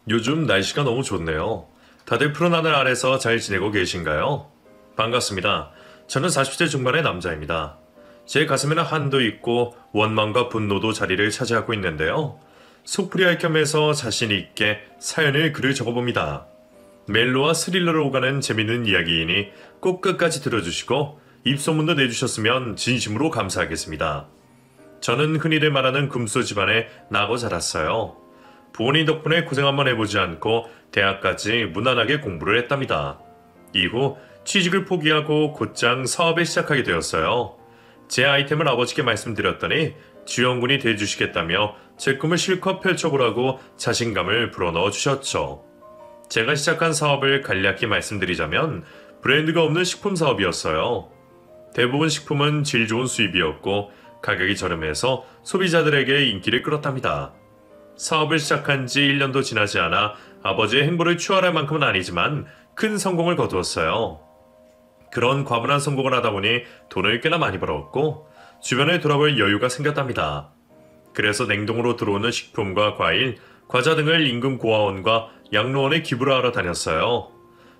요즘 날씨가 너무 좋네요. 다들 푸른 하늘 아래서 잘 지내고 계신가요? 반갑습니다. 저는 40대 중반의 남자입니다. 제 가슴에는 한도 있고 원망과 분노도 자리를 차지하고 있는데요. 속풀이할 겸해서 자신 있게 사연을 글을 적어봅니다. 멜로와 스릴러로 오가는 재밌는 이야기이니 꼭 끝까지 들어주시고 입소문도 내주셨으면 진심으로 감사하겠습니다. 저는 흔히들 말하는 금수 집안에 나고 자랐어요. 부모님 덕분에 고생 한번 해보지 않고 대학까지 무난하게 공부를 했답니다. 이후 취직을 포기하고 곧장 사업을 시작하게 되었어요. 제 아이템을 아버지께 말씀드렸더니 지원군이 돼주시겠다며 제 꿈을 실컷 펼쳐보라고 자신감을 불어넣어 주셨죠. 제가 시작한 사업을 간략히 말씀드리자면 브랜드가 없는 식품 사업이었어요. 대부분 식품은 질 좋은 수입이었고 가격이 저렴해서 소비자들에게 인기를 끌었답니다. 사업을 시작한 지 1년도 지나지 않아 아버지의 행보를 추월할 만큼은 아니지만 큰 성공을 거두었어요. 그런 과분한 성공을 하다 보니 돈을 꽤나 많이 벌었고 주변에 돌아볼 여유가 생겼답니다. 그래서 냉동으로 들어오는 식품과 과일, 과자 등을 인근 고아원과 양로원에 기부를 하러 다녔어요.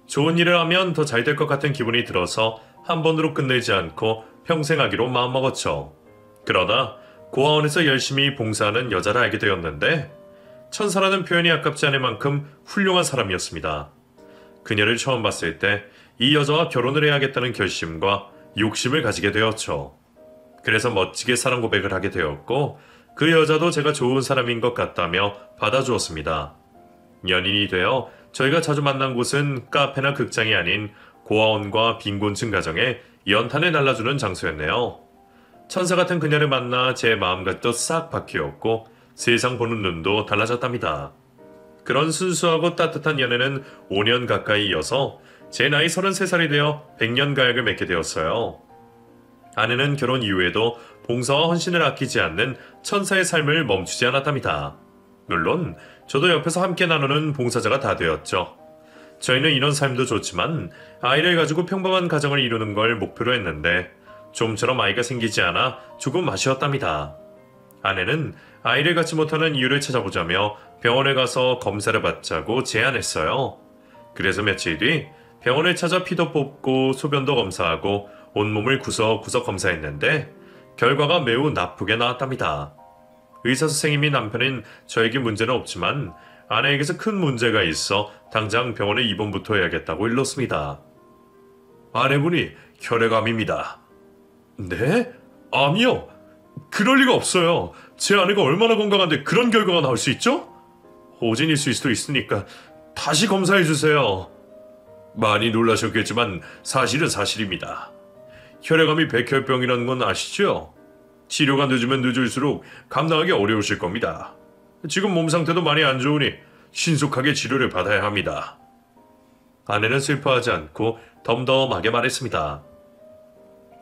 좋은 일을 하면 더 잘 될 것 같은 기분이 들어서 한 번으로 끝내지 않고 평생 하기로 마음먹었죠. 그러다 고아원에서 열심히 봉사하는 여자를 알게 되었는데 천사라는 표현이 아깝지 않을 만큼 훌륭한 사람이었습니다. 그녀를 처음 봤을 때 이 여자와 결혼을 해야겠다는 결심과 욕심을 가지게 되었죠. 그래서 멋지게 사랑 고백을 하게 되었고 그 여자도 제가 좋은 사람인 것 같다며 받아주었습니다. 연인이 되어 저희가 자주 만난 곳은 카페나 극장이 아닌 고아원과 빈곤층 가정에 연탄을 날라주는 장소였네요. 천사 같은 그녀를 만나 제 마음가짐도 싹 바뀌었고 세상 보는 눈도 달라졌답니다. 그런 순수하고 따뜻한 연애는 5년 가까이 이어서 제 나이 33살이 되어 100년 가약을 맺게 되었어요. 아내는 결혼 이후에도 봉사와 헌신을 아끼지 않는 천사의 삶을 멈추지 않았답니다. 물론 저도 옆에서 함께 나누는 봉사자가 다 되었죠. 저희는 이런 삶도 좋지만 아이를 가지고 평범한 가정을 이루는 걸 목표로 했는데 좀처럼 아이가 생기지 않아 조금 아쉬웠답니다. 아내는 아이를 갖지 못하는 이유를 찾아보자며 병원에 가서 검사를 받자고 제안했어요. 그래서 며칠 뒤 병원을 찾아 피도 뽑고 소변도 검사하고 온몸을 구석구석 검사했는데 결과가 매우 나쁘게 나왔답니다. 의사 선생님이 남편인 저에게 문제는 없지만 아내에게서 큰 문제가 있어 당장 병원에 입원부터 해야겠다고 일렀습니다. 아내분이 혈액암입니다. 네? 암이요? 그럴 리가 없어요. 제 아내가 얼마나 건강한데 그런 결과가 나올 수 있죠? 오진일 수도 있으니까 다시 검사해주세요. 많이 놀라셨겠지만 사실은 사실입니다. 혈액암이 백혈병이라는 건 아시죠? 치료가 늦으면 늦을수록 감당하기 어려우실 겁니다. 지금 몸 상태도 많이 안 좋으니 신속하게 치료를 받아야 합니다. 아내는 슬퍼하지 않고 덤덤하게 말했습니다.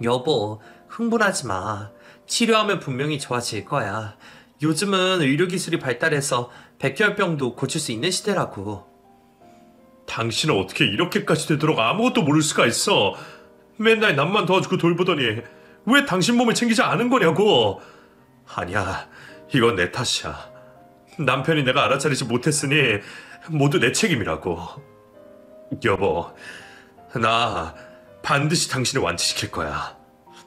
여보, 흥분하지 마. 치료하면 분명히 좋아질 거야. 요즘은 의료기술이 발달해서 백혈병도 고칠 수 있는 시대라고. 당신은 어떻게 이렇게까지 되도록 아무것도 모를 수가 있어. 맨날 남만 도와주고 돌보더니 왜 당신 몸을 챙기지 않은 거냐고. 아니야, 이건 내 탓이야. 남편이 내가 알아차리지 못했으니 모두 내 책임이라고. 여보, 나 반드시 당신을 완치시킬 거야.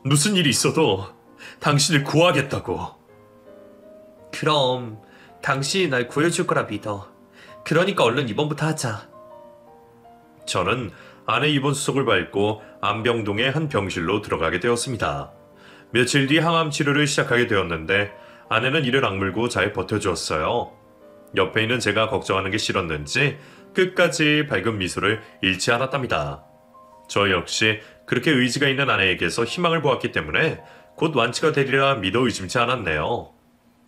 무슨 일이 있어도 당신을 구하겠다고. 그럼 당신이 날 구해줄 거라 믿어. 그러니까 얼른 입원부터 하자. 저는 아내 입원 수속을 밟고 안병동의 한 병실로 들어가게 되었습니다. 며칠 뒤 항암 치료를 시작하게 되었는데 아내는 이를 악물고 잘 버텨주었어요. 옆에 있는 제가 걱정하는 게 싫었는지 끝까지 밝은 미소를 잃지 않았답니다. 저 역시 그렇게 의지가 있는 아내에게서 희망을 보았기 때문에 곧 완치가 되리라 믿어 의심치 않았네요.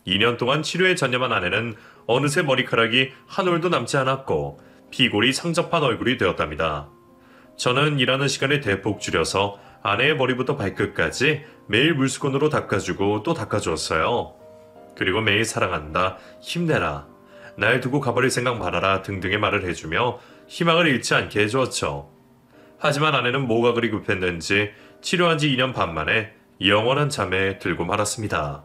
2년 동안 치료에 전념한 아내는 어느새 머리카락이 한 올도 남지 않았고 피골이 상접한 얼굴이 되었답니다. 저는 일하는 시간을 대폭 줄여서 아내의 머리부터 발끝까지 매일 물수건으로 닦아주고 또 닦아주었어요. 그리고 매일 사랑한다, 힘내라, 날 두고 가버릴 생각 말아라 등등의 말을 해주며 희망을 잃지 않게 해주었죠. 하지만 아내는 뭐가 그리 급했는지 치료한 지 2년 반 만에 영원한 잠에 들고 말았습니다.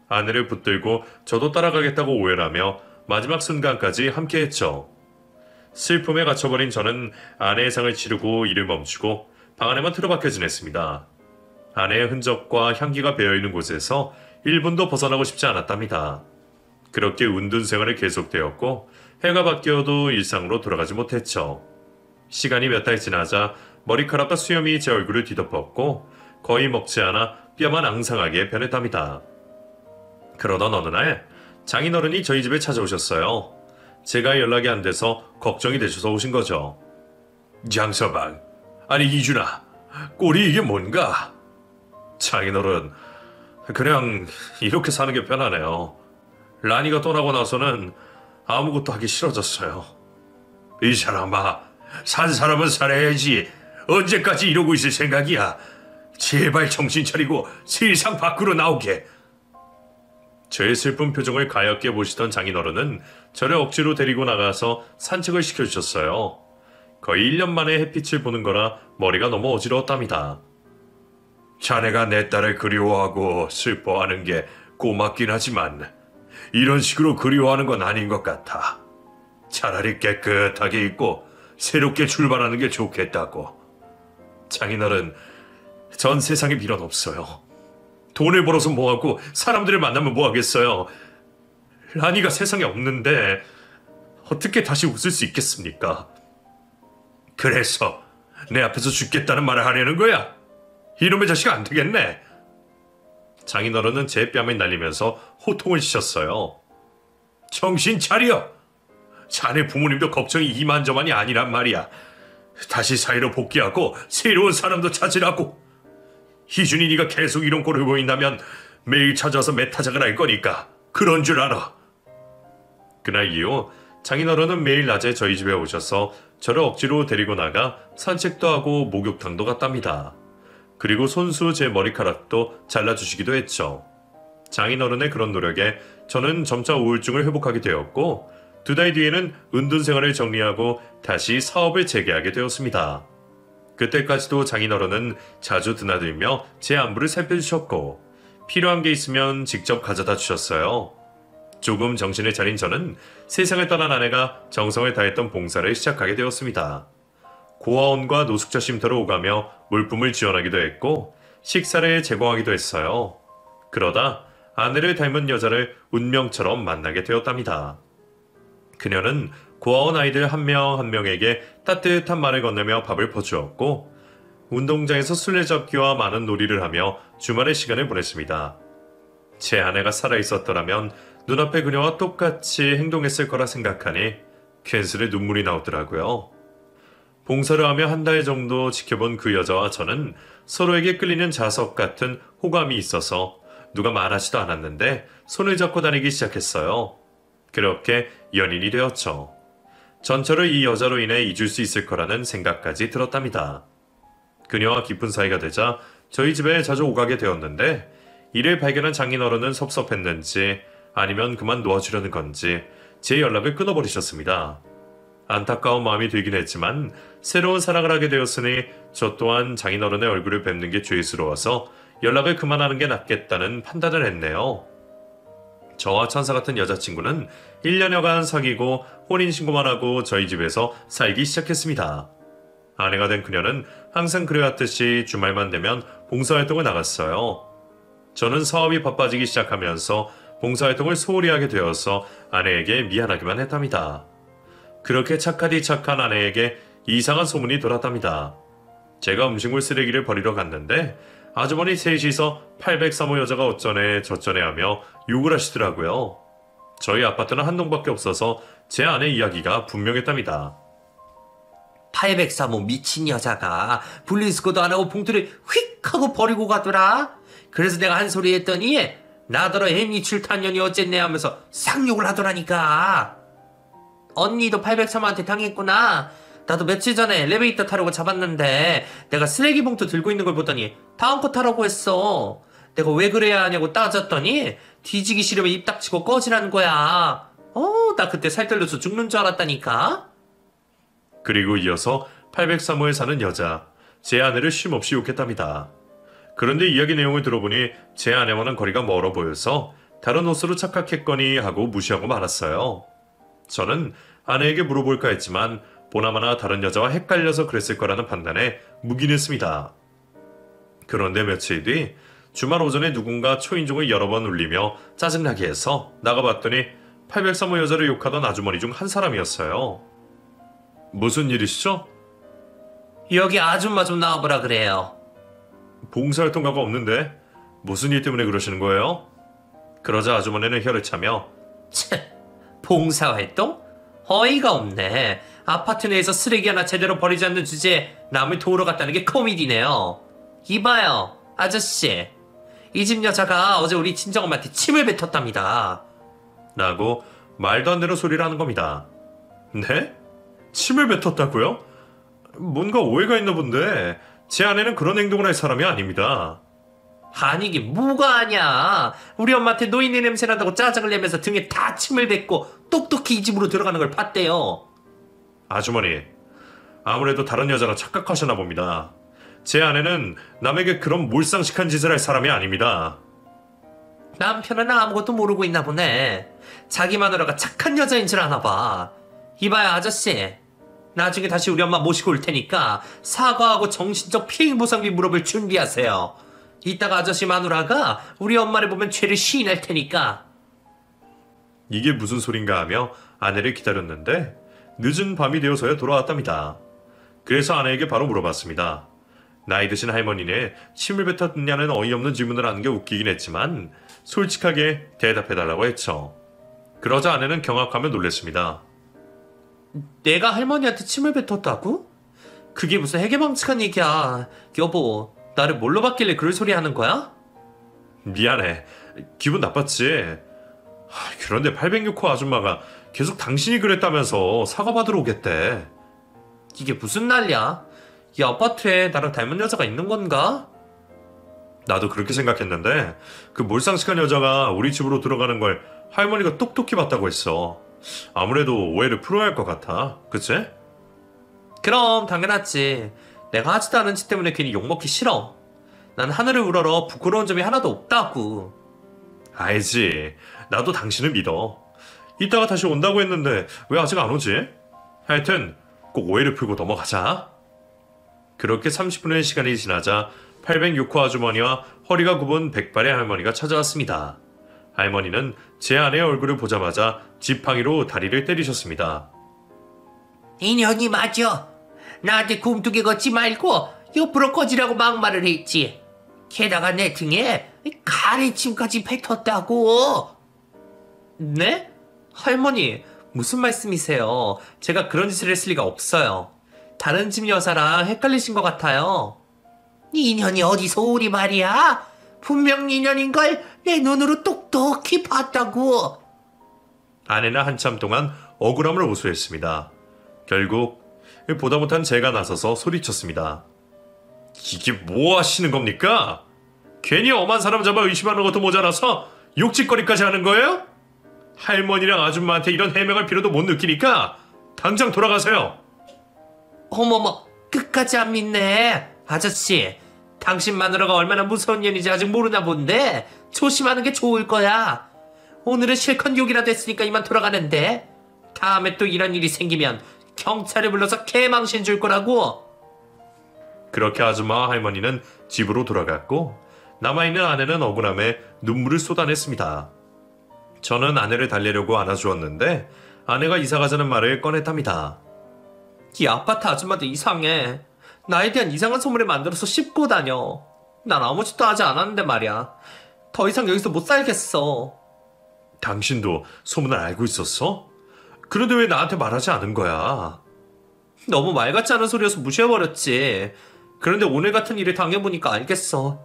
아내를 붙들고 저도 따라가겠다고 오해하며 마지막 순간까지 함께했죠. 슬픔에 갇혀버린 저는 아내의 상을 치르고 일을 멈추고 방 안에만 틀어박혀 지냈습니다. 아내의 흔적과 향기가 배어있는 곳에서 1분도 벗어나고 싶지 않았답니다. 그렇게 운둔 생활이 계속되었고 해가 바뀌어도 일상으로 돌아가지 못했죠. 시간이 몇 달 지나자 머리카락과 수염이 제 얼굴을 뒤덮었고 거의 먹지 않아 뼈만 앙상하게 변했답니다. 그러던 어느 날 장인어른이 저희 집에 찾아오셨어요. 제가 연락이 안 돼서 걱정이 되셔서 오신 거죠. 장서방, 아니 이준아, 꼴이 이게 뭔가? 장인어른, 그냥 이렇게 사는 게 편하네요. 라니가 떠나고 나서는 아무것도 하기 싫어졌어요. 이 사람아, 산 사람은 살아야지. 언제까지 이러고 있을 생각이야? 제발 정신 차리고 세상 밖으로 나오게. 저의 슬픈 표정을 가엾게 보시던 장인어른은 저를 억지로 데리고 나가서 산책을 시켜주셨어요. 거의 1년 만에 햇빛을 보는 거라 머리가 너무 어지러웠답니다. 자네가 내 딸을 그리워하고 슬퍼하는 게 고맙긴 하지만 이런 식으로 그리워하는 건 아닌 것 같아. 차라리 깨끗하게 있고 새롭게 출발하는 게 좋겠다고. 장인어른, 전 세상에 미련 없어요. 돈을 벌어서 뭐하고 사람들을 만나면 뭐하겠어요. 라니가 세상에 없는데 어떻게 다시 웃을 수 있겠습니까? 그래서 내 앞에서 죽겠다는 말을 하려는 거야? 이놈의 자식 안 되겠네. 장인어른은 제 뺨을 날리면서 호통을 치셨어요. 정신 차려! 자네 부모님도 걱정이 이만저만이 아니란 말이야. 다시 사이로 복귀하고 새로운 사람도 찾으라고. 희준이 네가 계속 이런 꼴을 보인다면 매일 찾아와서 매타작을 할 거니까 그런 줄 알아. 그날 이후 장인어른은 매일 낮에 저희 집에 오셔서 저를 억지로 데리고 나가 산책도 하고 목욕탕도 갔답니다. 그리고 손수 제 머리카락도 잘라주시기도 했죠. 장인어른의 그런 노력에 저는 점차 우울증을 회복하게 되었고 2달 뒤에는 은둔 생활을 정리하고 다시 사업을 재개하게 되었습니다. 그때까지도 장인어른은 자주 드나들며 제 안부를 살펴주셨고 필요한 게 있으면 직접 가져다 주셨어요. 조금 정신을 차린 저는 세상을 떠난 아내가 정성을 다했던 봉사를 시작하게 되었습니다. 고아원과 노숙자 쉼터를 오가며 물품을 지원하기도 했고 식사를 제공하기도 했어요. 그러다 아내를 닮은 여자를 운명처럼 만나게 되었답니다. 그녀는 고아원 아이들 한 명 한 명에게 따뜻한 말을 건네며 밥을 퍼주었고 운동장에서 술래잡기와 많은 놀이를 하며 주말의 시간을 보냈습니다. 제 아내가 살아있었더라면 눈앞에 그녀와 똑같이 행동했을 거라 생각하니 괜스레 눈물이 나오더라고요. 봉사를 하며 한 달 정도 지켜본 그 여자와 저는 서로에게 끌리는 자석 같은 호감이 있어서 누가 말하지도 않았는데 손을 잡고 다니기 시작했어요. 그렇게 연인이 되었죠. 전 저를 이 여자로 인해 잊을 수 있을 거라는 생각까지 들었답니다. 그녀와 깊은 사이가 되자 저희 집에 자주 오가게 되었는데 이를 발견한 장인어른은 섭섭했는지 아니면 그만 놓아주려는 건지 제 연락을 끊어버리셨습니다. 안타까운 마음이 들긴 했지만 새로운 사랑을 하게 되었으니 저 또한 장인어른의 얼굴을 뵙는 게 죄스러워서 연락을 그만하는 게 낫겠다는 판단을 했네요. 저와 천사 같은 여자친구는 1년여간 사귀고 혼인신고만 하고 저희 집에서 살기 시작했습니다. 아내가 된 그녀는 항상 그래왔듯이 주말만 되면 봉사활동을 나갔어요. 저는 사업이 바빠지기 시작하면서 봉사활동을 소홀히 하게 되어서 아내에게 미안하기만 했답니다. 그렇게 착하디 착한 아내에게 이상한 소문이 돌았답니다. 제가 음식물 쓰레기를 버리러 갔는데 아주머니 셋이서 803호 여자가 어쩌네 저쩌네 하며 욕을 하시더라고요. 저희 아파트는 한 동밖에 없어서 제 아내 이야기가 분명했답니다. 803호 미친 여자가 분리수거도 안 하고 봉투를 휙 하고 버리고 가더라. 그래서 내가 한 소리 했더니 나더러 애미 출탄년이 어쨌네 하면서 쌍욕을 하더라니까. 언니도 803호한테 당했구나. 나도 며칠 전에 엘리베이터 타려고 잡았는데 내가 쓰레기 봉투 들고 있는 걸 보더니 다음 거 타라고 했어. 내가 왜 그래야 하냐고 따졌더니 뒤지기 싫으면 입 닥치고 꺼지라는 거야. 나 그때 살 떨려서 죽는 줄 알았다니까. 그리고 이어서 803호에 사는 여자, 제 아내를 쉼없이 욕했답니다. 그런데 이야기 내용을 들어보니 제 아내와는 거리가 멀어 보여서 다른 옷으로 착각했거니 하고 무시하고 말았어요. 저는 아내에게 물어볼까 했지만 보나마나 다른 여자와 헷갈려서 그랬을 거라는 판단에 묵인했습니다. 그런데 며칠 뒤 주말 오전에 누군가 초인종을 여러 번 울리며 짜증나게 해서 나가봤더니 803호 여자를 욕하던 아주머니 중 한 사람이었어요. 무슨 일이시죠? 여기 아줌마 좀 나와보라 그래요. 봉사활동가가 없는데 무슨 일 때문에 그러시는 거예요? 그러자 아주머니는 혀를 차며 봉사활동? 어이가 없네. 아파트 내에서 쓰레기 하나 제대로 버리지 않는 주제에 남을 도우러 갔다는 게 코미디네요. 이봐요, 아저씨. 이 집 여자가 어제 우리 친정엄마한테 침을 뱉었답니다. 라고 말도 안 되는 소리를 하는 겁니다. 네? 침을 뱉었다고요? 뭔가 오해가 있나 본데 제 아내는 그런 행동을 할 사람이 아닙니다. 아니긴 뭐가 아냐. 우리 엄마한테 노인네 냄새 난다고 짜증을 내면서 등에 다 침을 뱉고 똑똑히 이 집으로 들어가는 걸 봤대요. 아주머니, 아무래도 다른 여자라 착각하셨나 봅니다. 제 아내는 남에게 그런 몰상식한 짓을 할 사람이 아닙니다. 남편은 아무것도 모르고 있나 보네. 자기 마누라가 착한 여자인 줄 아나 봐. 이봐요, 아저씨. 나중에 다시 우리 엄마 모시고 올 테니까 사과하고 정신적 피해보상비 물어볼 준비하세요. 이따가 아저씨 마누라가 우리 엄마를 보면 죄를 시인할 테니까. 이게 무슨 소린가 하며 아내를 기다렸는데 늦은 밤이 되어서야 돌아왔답니다. 그래서 아내에게 바로 물어봤습니다. 나이 드신 할머니네 침을 뱉었냐는 어이없는 질문을 하는 게 웃기긴 했지만 솔직하게 대답해달라고 했죠. 그러자 아내는 경악하며 놀랬습니다. 내가 할머니한테 침을 뱉었다고? 그게 무슨 해괴망측한 얘기야. 여보, 나를 뭘로 봤길래 그럴 소리 하는 거야? 미안해. 기분 나빴지? 그런데 806호 아줌마가 계속 당신이 그랬다면서 사과받으러 오겠대. 이게 무슨 난리야? 이 아파트에 나랑 닮은 여자가 있는 건가? 나도 그렇게 생각했는데 그 몰상식한 여자가 우리 집으로 들어가는 걸 할머니가 똑똑히 봤다고 했어. 아무래도 오해를 풀어야 할 것 같아. 그치? 그럼 당연하지. 내가 하지도 않은 짓 때문에 괜히 욕먹기 싫어. 난 하늘을 우러러 부끄러운 점이 하나도 없다고. 알지. 나도 당신을 믿어. 이따가 다시 온다고 했는데 왜 아직 안 오지? 하여튼 꼭 오해를 풀고 넘어가자. 그렇게 30분의 시간이 지나자 806호 아주머니와 허리가 굽은 백발의 할머니가 찾아왔습니다. 할머니는 제 아내의 얼굴을 보자마자 지팡이로 다리를 때리셨습니다. 인연이 맞아. 나한테 굼뜨기 걷지 말고 옆으로 꺼지라고 막말을 했지. 게다가 내 등에 가래침까지 뱉었다고. 네? 할머니, 무슨 말씀이세요? 제가 그런 짓을 했을 리가 없어요. 다른 집 여자랑 헷갈리신 것 같아요. 인연이 어디서 오리 말이야? 분명 인연인걸 내 눈으로 똑똑히 봤다고. 아내는 한참 동안 억울함을 호소했습니다. 결국 보다 못한 제가 나서서 소리쳤습니다. 이게 뭐 하시는 겁니까? 괜히 엄한 사람 잡아 의심하는 것도 모자라서 욕짓거리까지 하는 거예요? 할머니랑 아줌마한테 이런 해명할 필요도 못 느끼니까 당장 돌아가세요. 어머머, 끝까지 안 믿네. 아저씨, 당신 마누라가 얼마나 무서운 년인지 아직 모르나 본데 조심하는 게 좋을 거야. 오늘은 실컷 욕이라도 했으니까 이만 돌아가는데 다음에 또 이런 일이 생기면 경찰을 불러서 개망신 줄 거라고. 그렇게 아줌마와 할머니는 집으로 돌아갔고 남아있는 아내는 억울함에 눈물을 쏟아냈습니다. 저는 아내를 달래려고 안아주었는데 아내가 이사가자는 말을 꺼냈답니다. 이 아파트 아줌마도 이상해. 나에 대한 이상한 소문을 만들어서 씹고 다녀. 난 아무 짓도 하지 않았는데 말이야. 더 이상 여기서 못 살겠어. 당신도 소문을 알고 있었어? 그런데 왜 나한테 말하지 않은 거야? 너무 말 같지 않은 소리여서 무시해버렸지. 그런데 오늘 같은 일을 당해보니까 알겠어.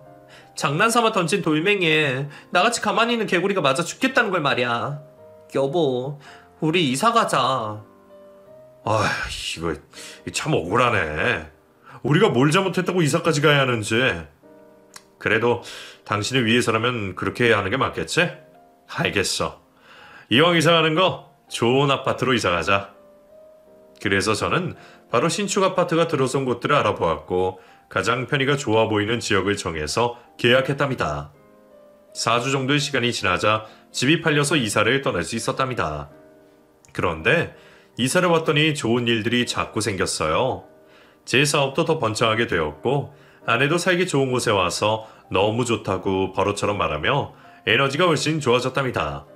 장난삼아 던진 돌멩이에 나같이 가만히 있는 개구리가 맞아 죽겠다는 걸 말이야. 여보, 우리 이사 가자. 이거 참 억울하네. 우리가 뭘 잘못했다고 이사까지 가야 하는지. 그래도 당신을 위해서라면 그렇게 해야 하는 게 맞겠지? 알겠어. 이왕 이사가는 거 좋은 아파트로 이사가자. 그래서 저는 바로 신축 아파트가 들어선 곳들을 알아보았고 가장 편의가 좋아 보이는 지역을 정해서 계약했답니다. 4주 정도의 시간이 지나자 집이 팔려서 이사를 떠날 수 있었답니다. 그런데 이사를 왔더니 좋은 일들이 자꾸 생겼어요. 제 사업도 더 번창하게 되었고 아내도 살기 좋은 곳에 와서 너무 좋다고 버릇처럼 말하며 에너지가 훨씬 좋아졌답니다.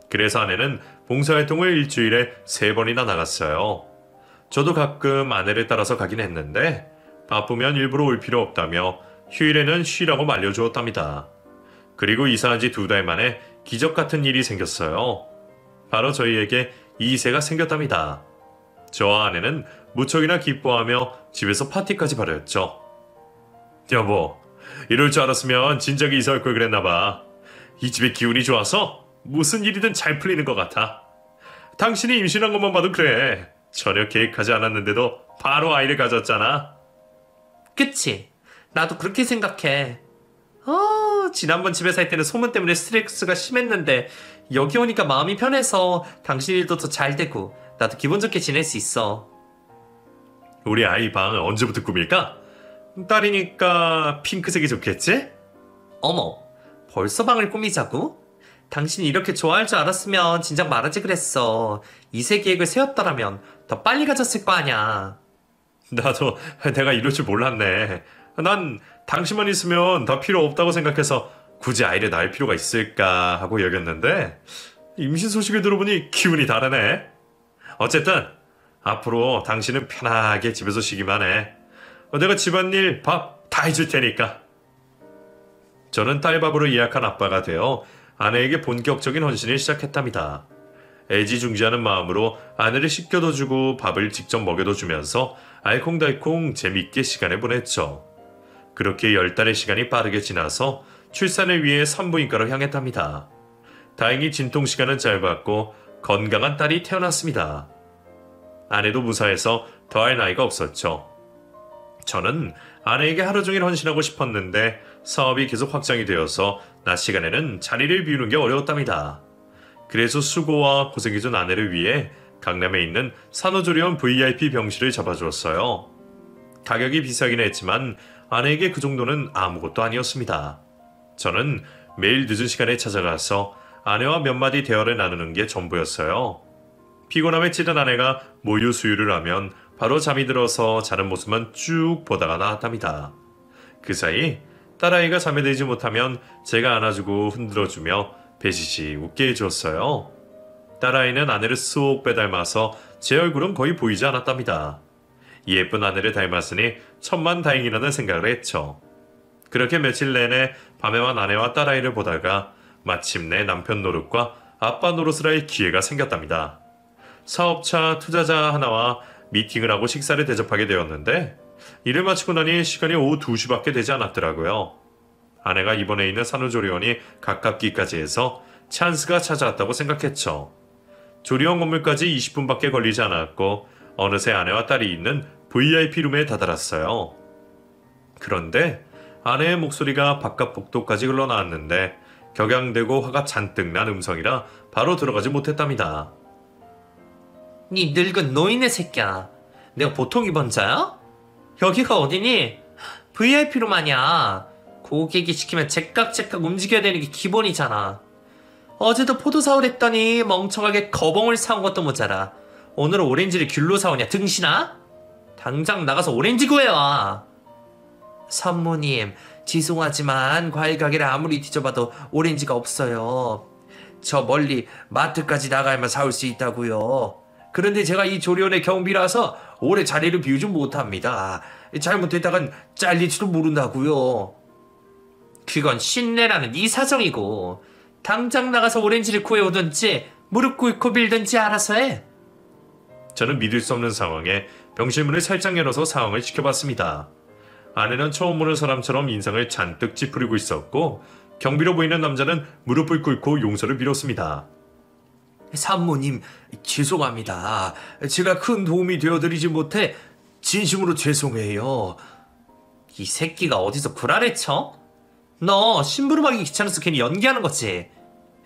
그래서 아내는 봉사활동을 일주일에 3번이나 나갔어요. 저도 가끔 아내를 따라서 가긴 했는데 바쁘면 일부러 올 필요 없다며 휴일에는 쉬라고 말려주었답니다. 그리고 이사한 지 2달 만에 기적 같은 일이 생겼어요. 바로 저희에게 2세가 생겼답니다. 저와 아내는 무척이나 기뻐하며 집에서 파티까지 벌였죠. 여보, 이럴 줄 알았으면 진작에 이사 올 걸 그랬나봐. 이 집의 기운이 좋아서 무슨 일이든 잘 풀리는 것 같아. 당신이 임신한 것만 봐도 그래. 전혀 계획하지 않았는데도 바로 아이를 가졌잖아. 그치? 나도 그렇게 생각해. 지난번 집에 살 때는 소문 때문에 스트레스가 심했는데 여기 오니까 마음이 편해서 당신 일도 더 잘 되고 나도 기분 좋게 지낼 수 있어. 우리 아이 방 언제부터 꾸밀까? 딸이니까 핑크색이 좋겠지? 어머, 벌써 방을 꾸미자고? 당신이 이렇게 좋아할 줄 알았으면 진작 말하지 그랬어. 이세 계획을 세웠더라면 더 빨리 가졌을 거 아냐. 나도 내가 이럴 줄 몰랐네. 난 당신만 있으면 더 필요 없다고 생각해서 굳이 아이를 낳을 필요가 있을까 하고 여겼는데 임신 소식을 들어보니 기분이 다르네. 어쨌든 앞으로 당신은 편하게 집에서 쉬기만 해. 내가 집안일 밥 다 해줄 테니까. 저는 딸밥으로 예약한 아빠가 되어 아내에게 본격적인 헌신을 시작했답니다. 애지중지하는 마음으로 아내를 씻겨도 주고 밥을 직접 먹여도 주면서 알콩달콩 재밌게 시간을 보냈죠. 그렇게 10달의 시간이 빠르게 지나서 출산을 위해 산부인과로 향했답니다. 다행히 진통시간은 짧았고 건강한 딸이 태어났습니다. 아내도 무사해서 더할 나이가 없었죠. 저는 아내에게 하루 종일 헌신하고 싶었는데 사업이 계속 확장이 되어서 낮 시간에는 자리를 비우는 게 어려웠답니다. 그래서 수고와 고생해준 아내를 위해 강남에 있는 산후조리원 VIP 병실을 잡아주었어요. 가격이 비싸긴 했지만 아내에게 그 정도는 아무것도 아니었습니다. 저는 매일 늦은 시간에 찾아가서 아내와 몇 마디 대화를 나누는 게 전부였어요. 피곤함에 찌든 아내가 모유 수유를 하면 바로 잠이 들어서 자는 모습만 쭉 보다가 나왔답니다. 그 사이 딸아이가 잠에 들지 못하면 제가 안아주고 흔들어주며 배시시 웃게 해주었어요. 딸아이는 아내를 쏙 빼닮아서 제 얼굴은 거의 보이지 않았답니다. 예쁜 아내를 닮았으니 천만다행이라는 생각을 했죠. 그렇게 며칠 내내 밤에만 아내와 딸아이를 보다가 마침내 남편 노릇과 아빠 노릇을 할 기회가 생겼답니다. 사업차 투자자 하나와 미팅을 하고 식사를 대접하게 되었는데 일을 마치고 나니 시간이 오후 2시밖에 되지 않았더라고요. 아내가 입원해 있는 산후조리원이 가깝기까지 해서 찬스가 찾아왔다고 생각했죠. 조리원 건물까지 20분밖에 걸리지 않았고 어느새 아내와 딸이 있는 VIP 룸에 다다랐어요. 그런데 아내의 목소리가 바깥 복도까지 흘러나왔는데 격양되고 화가 잔뜩 난 음성이라 바로 들어가지 못했답니다. 니 늙은 노인네 새끼야. 내가 보통 입원자야? 여기가 어디니? VIP룸 아냐. 고객이 시키면 제깍제깍 움직여야 되는 게 기본이잖아. 어제도 포도 사오랬더니 멍청하게 거봉을 사온 것도 모자라. 오늘은 오렌지를 귤로 사오냐 등신아? 당장 나가서 오렌지 구해와. 산모님, 죄송하지만 과일 가게를 아무리 뒤져봐도 오렌지가 없어요. 저 멀리 마트까지 나가야만 사올 수 있다고요. 그런데 제가 이 조리원의 경비라서 오래 자리를 비우지 못합니다. 잘못했다간 잘릴지도 모른다고요. 그건 신내라는 네 사정이고 당장 나가서 오렌지를 구해오든지 무릎 꿇고 빌든지 알아서 해. 저는 믿을 수 없는 상황에 병실문을 살짝 열어서 상황을 지켜봤습니다. 아내는 처음 보는 사람처럼 인상을 잔뜩 찌푸리고 있었고 경비로 보이는 남자는 무릎을 꿇고 용서를 빌었습니다. 산모님, 죄송합니다. 제가 큰 도움이 되어드리지 못해 진심으로 죄송해요. 이 새끼가 어디서 구라를 쳐? 너 심부름하기 귀찮아서 괜히 연기하는 거지?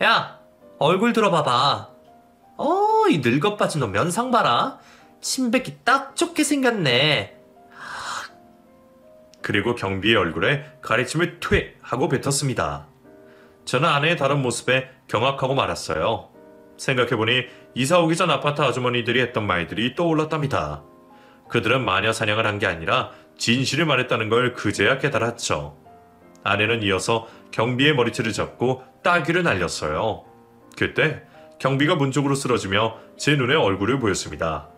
야, 얼굴 들어봐봐. 이 늙어빠진 너 면상 봐라. 침뱉기 딱 좋게 생겼네. 그리고 경비의 얼굴에 가래침을 퇴 하고 뱉었습니다. 저는 아내의 다른 모습에 경악하고 말았어요. 생각해보니 이사 오기 전 아파트 아주머니들이 했던 말들이 떠올랐답니다. 그들은 마녀 사냥을 한 게 아니라 진실을 말했다는 걸 그제야 깨달았죠. 아내는 이어서 경비의 머리채를 잡고 따귀를 날렸어요. 그때 경비가 문 쪽으로 쓰러지며 제 눈에 얼굴을 보였습니다.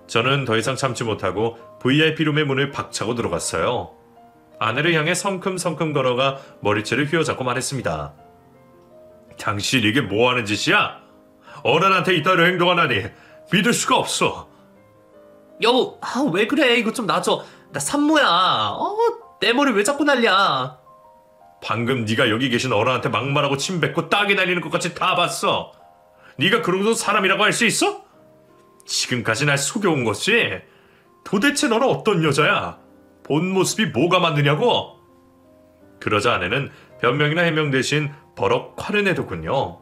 저는 더 이상 참지 못하고 VIP룸의 문을 박차고 들어갔어요. 아내를 향해 성큼성큼 걸어가 머리채를 휘어잡고 말했습니다. 당신 이게 뭐하는 짓이야? 어른한테 이따위로 행동하다니 믿을 수가 없어. 여보, 왜 그래? 이거 좀 놔줘. 나 산모야. 내 머리 왜 자꾸 날려? 방금 네가 여기 계신 어른한테 막말하고 침 뱉고 따기 날리는 것까지 다 봤어. 네가 그러고도 사람이라고 할 수 있어? 지금까지 날 속여온 거지? 도대체 너는 어떤 여자야? 본 모습이 뭐가 맞느냐고? 그러자 아내는 변명이나 해명 대신 버럭 화를 내더군요.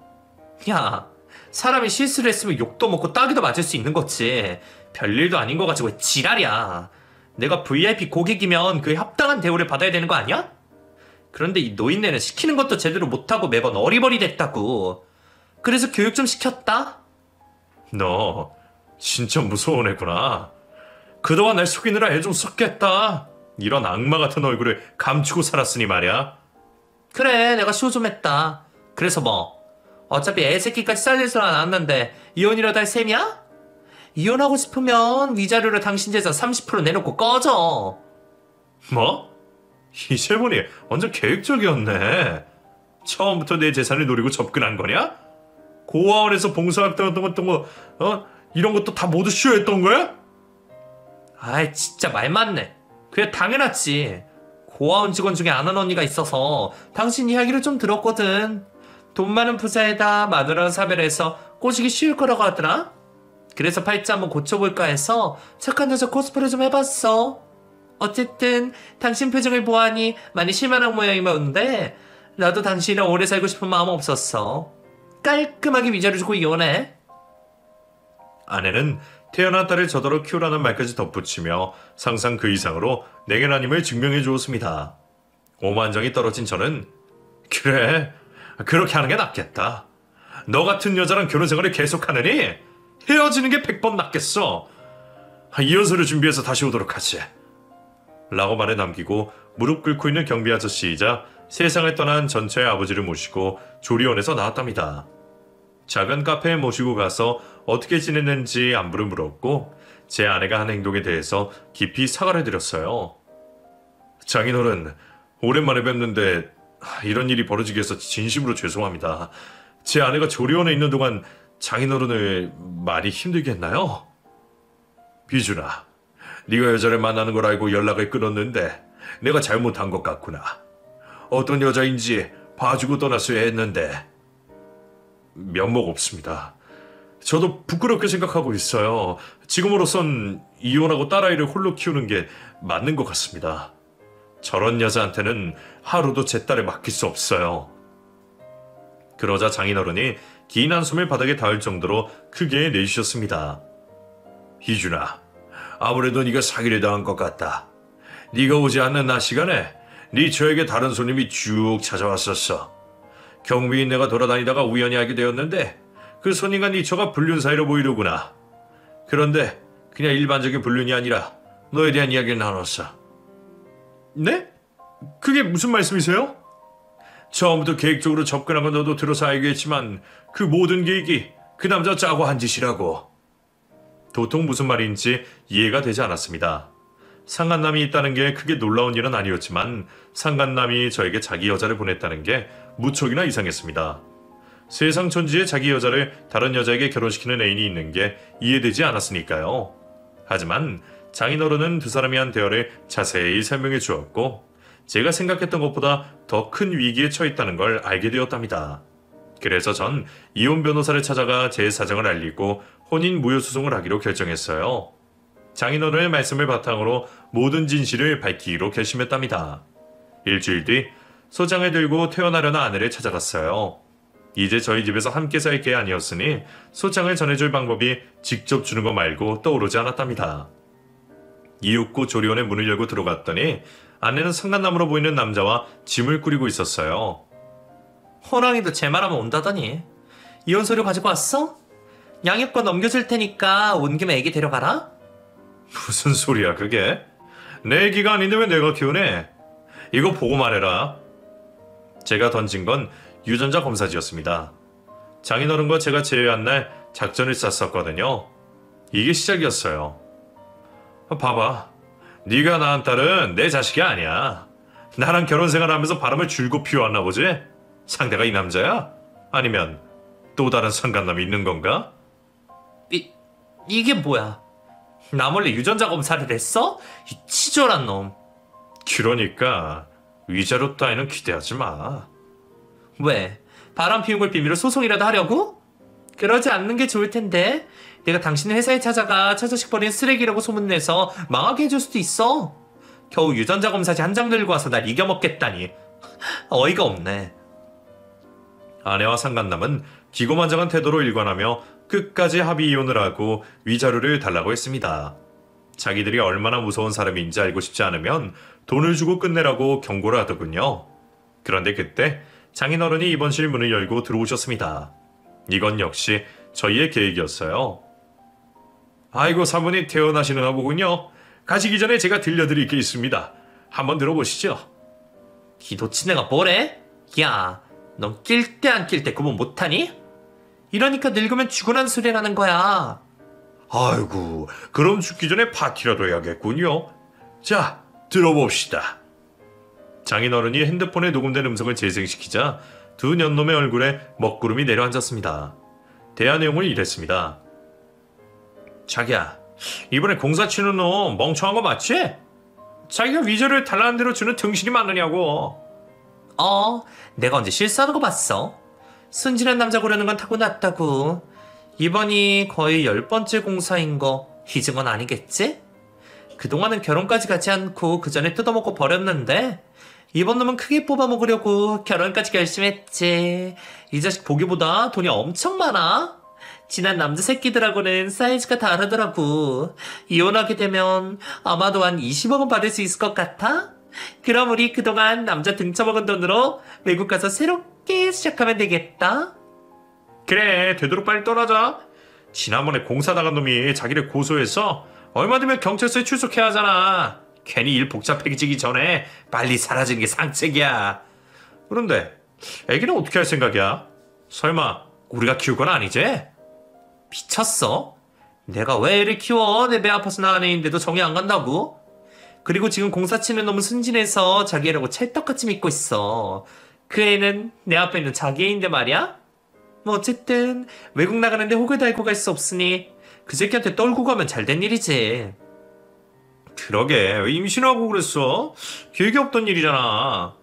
야, 사람이 실수를 했으면 욕도 먹고 따기도 맞을 수 있는 거지. 별일도 아닌 거 가지고 왜 지랄이야. 내가 VIP 고객이면 그에 합당한 대우를 받아야 되는 거 아니야? 그런데 이 노인네는 시키는 것도 제대로 못하고 매번 어리버리됐다고. 그래서 교육 좀 시켰다? 너 진짜 무서운 애구나. 그동안 날 속이느라 애 좀 썼겠다. 이런 악마 같은 얼굴을 감추고 살았으니 말이야. 그래, 내가 쇼 좀 했다. 그래서 뭐? 어차피 애 새끼까지 살릴 줄 않았는데 이혼이라도 할 셈이야? 이혼하고 싶으면 위자료로 당신 재산 30% 내놓고 꺼져. 뭐? 이제 보니 완전 계획적이었네. 처음부터 내 재산을 노리고 접근한 거냐? 고아원에서 봉사활동 했던 거, 이런 것도 다 모두 쇼했던 거야? 아이, 진짜 말 맞네. 그래, 당연하지. 고아원 직원 중에 아는 언니가 있어서 당신 이야기를 좀 들었거든. 돈 많은 부자에다 마누라를 사별해서 꼬시기 쉬울 거라고 하더라. 그래서 팔자 한번 고쳐볼까 해서 착한 여자 코스프레 좀 해봤어. 어쨌든 당신 표정을 보아하니 많이 실망한 모양이었는데 나도 당신이랑 오래 살고 싶은 마음 없었어. 깔끔하게 위자료 주고 이혼해. 아내는 태어난 딸을 저더러 키우라는 말까지 덧붙이며 상상 그 이상으로 내겐 아님을 증명해 주었습니다. 오만정이 떨어진 저는 그래, 그렇게 하는 게 낫겠다. 너 같은 여자랑 결혼 생활을 계속하느니 헤어지는 게 100번 낫겠어. 이혼서를 준비해서 다시 오도록 하지. 라고 말해 남기고 무릎 꿇고 있는 경비 아저씨이자 세상을 떠난 전처의 아버지를 모시고 조리원에서 나왔답니다. 작은 카페에 모시고 가서 어떻게 지냈는지 안부를 물었고 제 아내가 한 행동에 대해서 깊이 사과를 드렸어요. 장인어른, 오랜만에 뵙는데 이런 일이 벌어지게 해서 진심으로 죄송합니다. 제 아내가 조리원에 있는 동안 장인어른을 많이 힘들게 했나요? 비준아, 네가 여자를 만나는 걸 알고 연락을 끊었는데 내가 잘못한 것 같구나. 어떤 여자인지 봐주고 떠났어야 했는데. 면목 없습니다. 저도 부끄럽게 생각하고 있어요. 지금으로선 이혼하고 딸아이를 홀로 키우는 게 맞는 것 같습니다. 저런 여자한테는 하루도 제 딸을 맡길 수 없어요. 그러자 장인어른이 긴 한숨을 바닥에 닿을 정도로 크게 내쉬셨습니다. 희준아, 아무래도 네가 사기를 당한 것 같다. 네가 오지 않는 낮 시간에 네 처에게 다른 손님이 쭉 찾아왔었어. 경비인 내가 돌아다니다가 우연히 알게 되었는데 그 손님과 네 처가 불륜 사이로 보이더구나. 그런데 그냥 일반적인 불륜이 아니라 너에 대한 이야기를 나눴어. 네? 그게 무슨 말씀이세요? 처음부터 계획적으로 접근한 건 너도 들어서 알겠지만 그 모든 계획이 그 남자 짜고 한 짓이라고. 도통 무슨 말인지 이해가 되지 않았습니다. 상간남이 있다는 게 크게 놀라운 일은 아니었지만 상간남이 저에게 자기 여자를 보냈다는 게 무척이나 이상했습니다. 세상 천지에 자기 여자를 다른 여자에게 결혼시키는 애인이 있는 게 이해되지 않았으니까요. 하지만 장인어른은 두 사람이 한 대화를 자세히 설명해 주었고 제가 생각했던 것보다 더 큰 위기에 처했다는 걸 알게 되었답니다. 그래서 전 이혼 변호사를 찾아가 제 사정을 알리고 혼인 무효소송을 하기로 결정했어요. 장인어른의 말씀을 바탕으로 모든 진실을 밝히기로 결심했답니다. 일주일 뒤 소장을 들고 퇴원하려는 아내를 찾아갔어요. 이제 저희 집에서 함께 살 게 아니었으니 소장을 전해줄 방법이 직접 주는 거 말고 떠오르지 않았답니다. 이윽고 조리원의 문을 열고 들어갔더니 아내는 상간남으로 보이는 남자와 짐을 꾸리고 있었어요. 호랑이도 제 말하면 온다더니 이혼 서류 가지고 왔어? 양육권 넘겨줄 테니까 온 김에 애기 데려가라. 무슨 소리야 그게? 내 애기가 아닌데 왜 내가 키우네? 이거 보고 말해라. 제가 던진 건 유전자 검사지였습니다. 장인어른과 제가 제외한 날 작전을 짰었거든요. 이게 시작이었어요. 봐봐. 네가 낳은 딸은 내 자식이 아니야. 나랑 결혼 생활하면서 바람을 줄곧 피워왔나 보지? 상대가 이 남자야? 아니면 또 다른 상간남이 있는 건가? 이게 뭐야? 나 몰래 유전자 검사를 했어? 이 치졸한 놈. 그러니까 위자료 따위는 기대하지 마. 왜? 바람 피운 걸 비밀로 소송이라도 하려고? 그러지 않는 게 좋을 텐데. 내가 당신 회사에 찾아가 저 자식 버린 쓰레기라고 소문내서 망하게 해줄 수도 있어. 겨우 유전자 검사지 한 장 들고 와서 날 이겨먹겠다니. 어이가 없네. 아내와 상간남은 기고만장한 태도로 일관하며 끝까지 합의 이혼을 하고 위자료를 달라고 했습니다. 자기들이 얼마나 무서운 사람인지 알고 싶지 않으면 돈을 주고 끝내라고 경고를 하더군요. 그런데 그때 장인어른이 입원실 문을 열고 들어오셨습니다. 이건 역시 저희의 계획이었어요. 아이고 사모님 퇴원하시는가 보군요. 가시기 전에 제가 들려드릴 게 있습니다. 한번 들어보시죠. 기도치네가 뭐래? 야, 넌 낄 때 안 낄 때 구분 못하니? 이러니까 늙으면 죽으란 소리라는 거야. 아이고 그럼 죽기 전에 파티라도 해야겠군요. 자 들어봅시다. 장인어른이 핸드폰에 녹음된 음성을 재생시키자 두 년놈의 얼굴에 먹구름이 내려앉았습니다. 대화 내용을 이랬습니다. 자기야, 이번에 공사 치는 놈 멍청한 거 맞지? 자기가 위자료를 달라는 대로 주는 등신이 맞느냐고. 내가 언제 실수하는 거 봤어? 순진한 남자 고르는 건 타고났다고. 이번이 거의 10번째 공사인 거 잊은 건 아니겠지? 그동안은 결혼까지 가지 않고 그 전에 뜯어먹고 버렸는데 이번 놈은 크게 뽑아먹으려고 결혼까지 결심했지. 이 자식 보기보다 돈이 엄청 많아. 지난 남자 새끼들하고는 사이즈가 다르더라고. 이혼하게 되면 아마도 한 20억은 받을 수 있을 것 같아? 그럼 우리 그동안 남자 등쳐먹은 돈으로 외국 가서 새롭게 시작하면 되겠다. 그래 되도록 빨리 떠나자. 지난번에 공사 나간 놈이 자기를 고소해서 얼마 뒤면 경찰서에 출석해야 하잖아. 괜히 일 복잡해지기 전에 빨리 사라지는 게 상책이야. 그런데 애기는 어떻게 할 생각이야? 설마 우리가 키울 건 아니지? 미쳤어? 내가 왜 애를 키워? 내 배 아파서 나간 애인데도 정이 안 간다고? 그리고 지금 공사 치는 놈은 순진해서 자기 애라고 찰떡같이 믿고 있어. 그 애는 내 앞에 있는 자기 애인데 말이야? 뭐 어쨌든 외국 나가는데 혹을 달고 갈 수 없으니 그 새끼한테 떨고 가면 잘 된 일이지. 그러게 왜 임신하고 그랬어? 기획이 없던 일이잖아.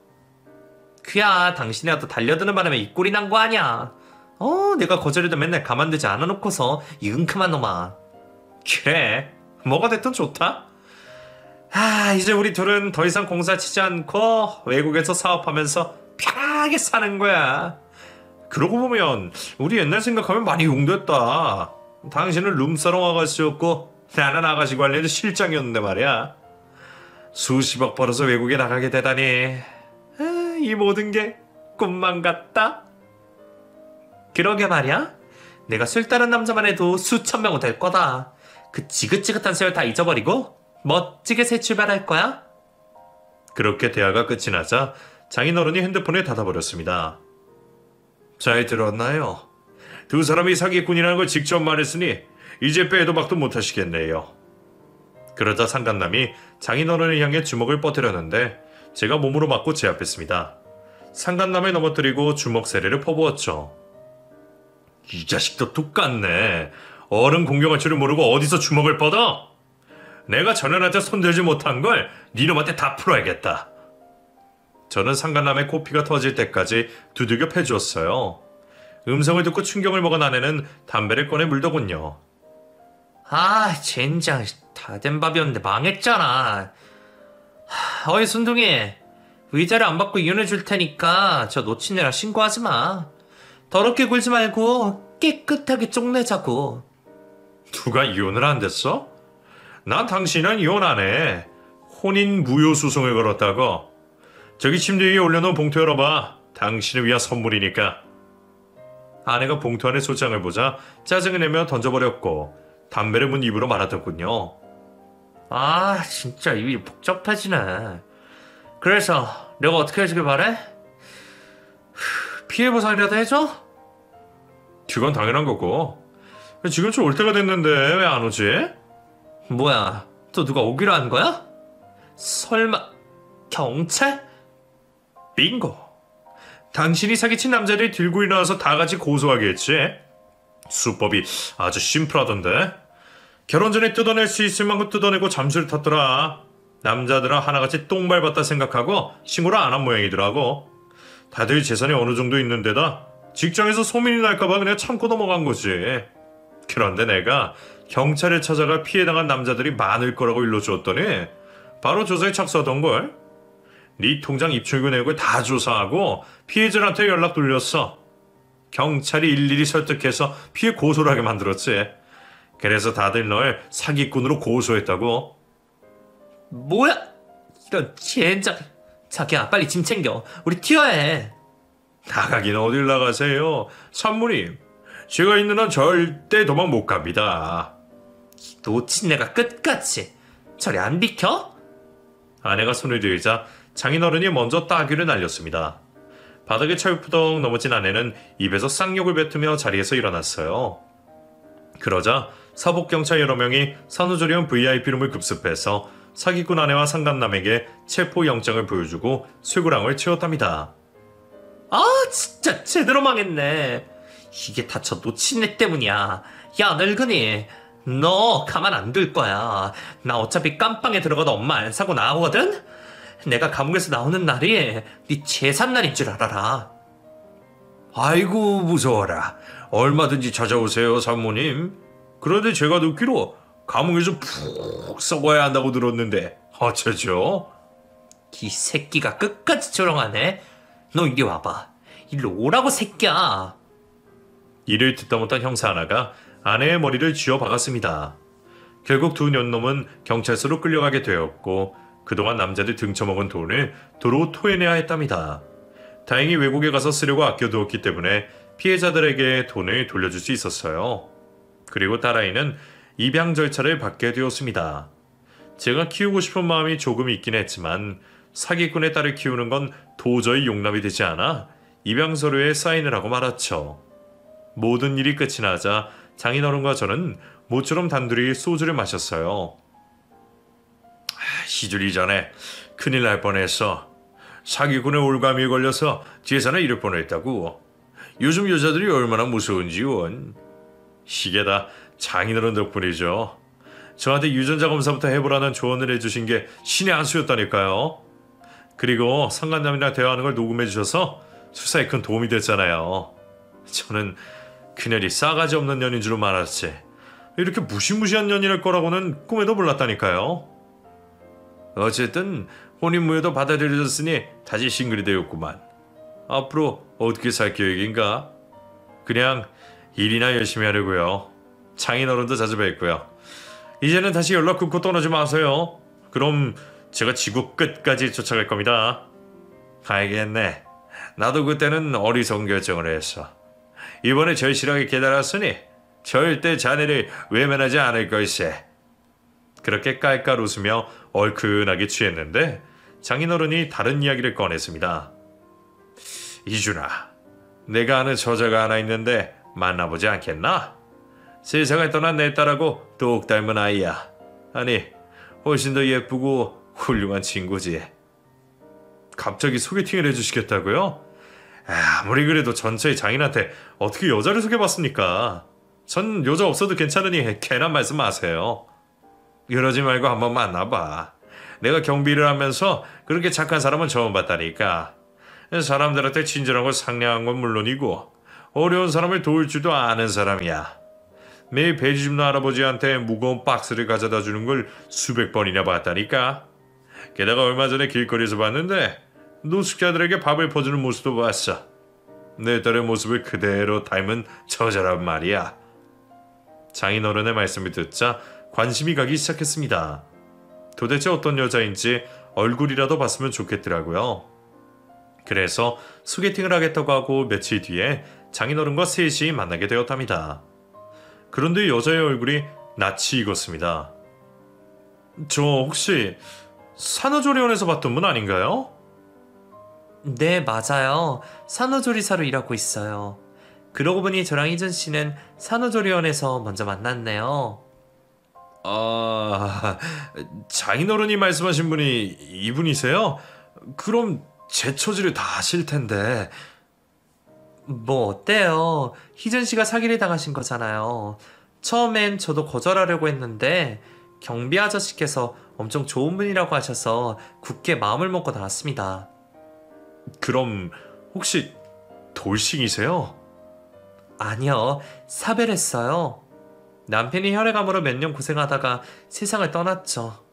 그야 당신이라도 달려드는 바람에 이 꼴이 난 거 아니야. 내가 거절해도 맨날 가만두지 않아놓고서 이 은큼한 놈아. 그래 뭐가 됐든 좋다. 이제 우리 둘은 더 이상 공사 치지 않고 외국에서 사업하면서 편하게 사는 거야. 그러고 보면 우리 옛날 생각하면 많이 용됐다. 당신은 룸사롱 아가씨였고 나는 아가씨 관리의 실장이었는데 말이야. 수십억 벌어서 외국에 나가게 되다니 이 모든 게 꿈만 같다. 그러게 말이야. 내가 술 따른 남자만 해도 수천 명은 될 거다. 그 지긋지긋한 세월 다 잊어버리고 멋지게 새 출발할 거야. 그렇게 대화가 끝이 나자 장인어른이 핸드폰을 닫아버렸습니다. 잘 들었나요? 두 사람이 사기꾼이라는 걸 직접 말했으니 이제 빼도 박도 못하시겠네요. 그러자 상간남이 장인어른을 향해 주먹을 뻗으려는데 제가 몸으로 맞고 제압했습니다. 상간남을 넘어뜨리고 주먹 세례를 퍼부었죠. 이 자식도 똑같네. 어른 공경할 줄을 모르고 어디서 주먹을 뻗어? 내가 전현한테 손들지 못한 걸 니놈한테 다 풀어야겠다. 저는 상간남의 코피가 터질 때까지 두들겨 패주었어요. 음성을 듣고 충격을 먹은 아내는 담배를 꺼내 물더군요. 젠장 다 된 밥이었는데 망했잖아. 어이 순둥이, 위자료 안 받고 이혼해 줄 테니까 저 놓친 애라 신고하지 마. 더럽게 굴지 말고 깨끗하게 쪽내자고. 누가 이혼을 안 됐어? 난 당신이랑 이혼 안 해. 혼인 무효 소송을 걸었다고. 저기 침대 위에 올려놓은 봉투 열어봐. 당신을 위한 선물이니까. 아내가 봉투 안에 소장을 보자 짜증을 내며 던져버렸고 담배를 문 입으로 말아뒀군요. 아, 진짜 입이 복잡해지네. 그래서 내가 어떻게 해주길 바래? 피해 보상이라도 해줘? 그건 당연한 거고. 지금쯤 올 때가 됐는데 왜 안 오지? 뭐야, 또 누가 오기로 한 거야? 설마 경찰? 빙고. 당신이 사기친 남자들이 들고 일어나서 다 같이 고소하겠지. 수법이 아주 심플하던데. 결혼 전에 뜯어낼 수 있을 만큼 뜯어내고 잠수를 탔더라. 남자들은 하나같이 똥 밟았다 생각하고 신고를 안 한 모양이더라고. 다들 재산이 어느 정도 있는 데다 직장에서 소문이 날까봐 그냥 참고 넘어간 거지. 그런데 내가 경찰에 찾아가 피해당한 남자들이 많을 거라고 일러주었더니 바로 조사에 착수하던걸. 네 통장 입출구 내역을 다 조사하고 피해자한테 연락 돌렸어. 경찰이 일일이 설득해서 피해 고소를 하게 만들었지. 그래서 다들 널 사기꾼으로 고소했다고. 뭐야? 이런 젠장. 자기야, 빨리 짐 챙겨. 우리 튀어야 해. 나가긴 어딜 나가세요. 산모님, 제가 있는 한 절대 도망 못 갑니다. 놓친 내가 끝까지. 저리 안 비켜? 아내가 손을 들자 장인어른이 먼저 따귀를 날렸습니다. 바닥에 철푸덕 넘어진 아내는 입에서 쌍욕을 뱉으며 자리에서 일어났어요. 그러자 사복경찰 여러 명이 산후조리원 VIP룸을 급습해서 사기꾼 아내와 상간남에게 체포영장을 보여주고 쇠고랑을 채웠답니다. 아, 진짜 제대로 망했네. 이게 다 저 놓친 애 때문이야. 야, 늙은이. 너 가만 안 둘 거야. 나 어차피 깜빵에 들어가도 엄마 안 사고 나오거든? 내가 감옥에서 나오는 날이 네 재산날인 줄 알아라. 아이고 무서워라. 얼마든지 찾아오세요 산모님. 그런데 제가 듣기로 감옥에서 푹 썩어야 한다고 들었는데 어쩌죠? 이 새끼가 끝까지 조롱하네. 너 이리 와봐. 일로 오라고 새끼야. 이를 듣다 못한 형사 하나가 아내의 머리를 쥐어 박았습니다. 결국 두 년놈은 경찰서로 끌려가게 되었고 그동안 남자들 등쳐먹은 돈을 도로 토해내야 했답니다. 다행히 외국에 가서 쓰려고 아껴두었기 때문에 피해자들에게 돈을 돌려줄 수 있었어요. 그리고 딸아이는 입양 절차를 받게 되었습니다. 제가 키우고 싶은 마음이 조금 있긴 했지만 사기꾼의 딸을 키우는 건 도저히 용납이 되지 않아 입양 서류에 사인을 하고 말았죠. 모든 일이 끝이 나자 장인어른과 저는 모처럼 단둘이 소주를 마셨어요. 시주리 전에 큰일 날 뻔했어. 사기꾼의 올가미에 걸려서 재산을 잃을 뻔했다고. 요즘 여자들이 얼마나 무서운지원. 이게 다 장인어른 덕분이죠. 저한테 유전자 검사부터 해보라는 조언을 해주신 게 신의 한 수였다니까요. 그리고 상간남이랑 대화하는 걸 녹음해 주셔서 수사에 큰 도움이 됐잖아요. 저는 그녀이 싸가지 없는 년인 줄로 말았지. 이렇게 무시무시한 년일 거라고는 꿈에도 몰랐다니까요. 어쨌든 혼인무효도 받아들여졌으니 다시 싱글이 되었구만. 앞으로 어떻게 살 계획인가? 그냥 일이나 열심히 하려고요. 장인어른도 자주 뵙고요. 이제는 다시 연락 끊고 떠나지 마세요. 그럼 제가 지구 끝까지 쫓아갈 겁니다. 알겠네. 나도 그때는 어리석은 결정을 했어. 이번에 절실하게 깨달았으니 절대 자네를 외면하지 않을 걸세. 그렇게 깔깔 웃으며 얼큰하게 취했는데 장인어른이 다른 이야기를 꺼냈습니다. 이준아, 내가 아는 저자가 하나 있는데 만나보지 않겠나? 세상을 떠난 내 딸하고 똑 닮은 아이야. 아니, 훨씬 더 예쁘고 훌륭한 친구지. 갑자기 소개팅을 해주시겠다고요? 아무리 그래도 전처의 장인한테 어떻게 여자를 소개받습니까? 전 여자 없어도 괜찮으니 괜한 말씀 마세요. 이러지 말고 한번 만나봐. 내가 경비를 하면서 그렇게 착한 사람은 처음 봤다니까. 사람들한테 친절하고 상냥한 건 물론이고 어려운 사람을 도울 줄도 아는 사람이야. 매일 배지 줍는 할아버지한테 무거운 박스를 가져다 주는 걸 수백 번이나 봤다니까. 게다가 얼마 전에 길거리에서 봤는데 노숙자들에게 밥을 퍼주는 모습도 봤어. 내 딸의 모습을 그대로 닮은 저자란 말이야. 장인어른의 말씀을 듣자 관심이 가기 시작했습니다. 도대체 어떤 여자인지 얼굴이라도 봤으면 좋겠더라고요. 그래서 소개팅을 하겠다고 하고 며칠 뒤에 장인어른과 셋이 만나게 되었답니다. 그런데 여자의 얼굴이 낯이 익었습니다. 저 혹시 산후조리원에서 봤던 분 아닌가요? 네, 맞아요. 산후조리사로 일하고 있어요. 그러고 보니 저랑 희준 씨는 산후조리원에서 먼저 만났네요. 아, 장인어른이 말씀하신 분이 이분이세요? 그럼 제 처지를 다 아실 텐데. 뭐 어때요? 희준 씨가 사기를 당하신 거잖아요. 처음엔 저도 거절하려고 했는데 경비 아저씨께서 엄청 좋은 분이라고 하셔서 굳게 마음을 먹고 나왔습니다. 그럼 혹시 돌싱이세요? 아니요, 사별했어요. 남편이 혈액암으로 몇 년 고생하다가 세상을 떠났죠.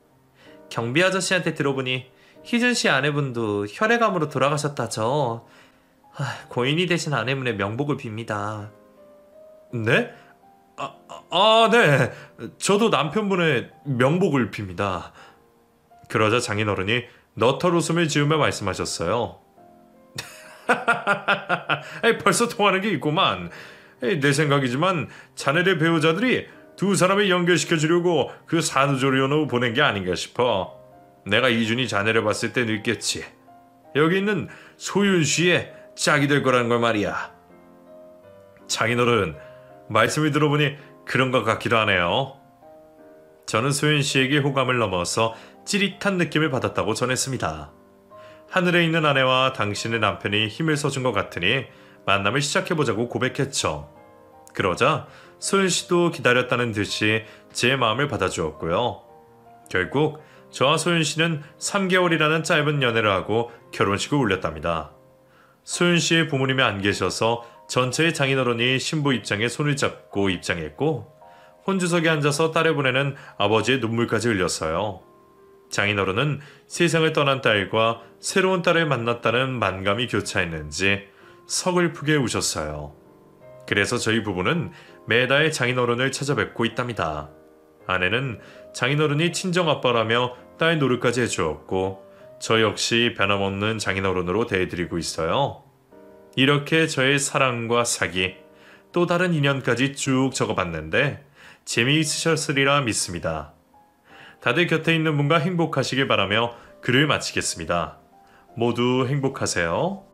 경비 아저씨한테 들어보니 희준 씨 아내분도 혈액암으로 돌아가셨다죠. 고인이 되신 아내분의 명복을 빕니다. 네? 네. 저도 남편분의 명복을 빕니다. 그러자 장인어른이 너털 웃음을 지으며 말씀하셨어요. 벌써 통하는 게 있구만. 내 생각이지만 자네네 배우자들이 두 사람을 연결시켜 주려고 그 산후조리원으로 보낸 게 아닌가 싶어. 내가 이준이 자네를 봤을 때 느꼈지. 여기 있는 소윤 씨의 짝이 될 거라는 걸 말이야. 장인어른, 말씀을 들어보니 그런 것 같기도 하네요. 저는 소윤 씨에게 호감을 넘어서 찌릿한 느낌을 받았다고 전했습니다. 하늘에 있는 아내와 당신의 남편이 힘을 써준 것 같으니 만남을 시작해보자고 고백했죠. 그러자 소윤 씨도 기다렸다는 듯이 제 마음을 받아주었고요. 결국 저와 소윤 씨는 3개월이라는 짧은 연애를 하고 결혼식을 올렸답니다. 소윤 씨의 부모님이 안 계셔서 전체의 장인어른이 신부 입장에 손을 잡고 입장했고 혼주석에 앉아서 딸을 보내는 아버지의 눈물까지 흘렸어요. 장인어른은 세상을 떠난 딸과 새로운 딸을 만났다는 만감이 교차했는지 서글프게 우셨어요. 그래서 저희 부부는 매달 장인어른을 찾아뵙고 있답니다. 아내는 장인어른이 친정아빠라며 딸 노릇까지 해주었고 저 역시 변함없는 장인어른으로 대해드리고 있어요. 이렇게 저의 사랑과 사기, 또 다른 인연까지 쭉 적어봤는데 재미있으셨으리라 믿습니다. 다들 곁에 있는 분과 행복하시길 바라며 글을 마치겠습니다. 모두 행복하세요.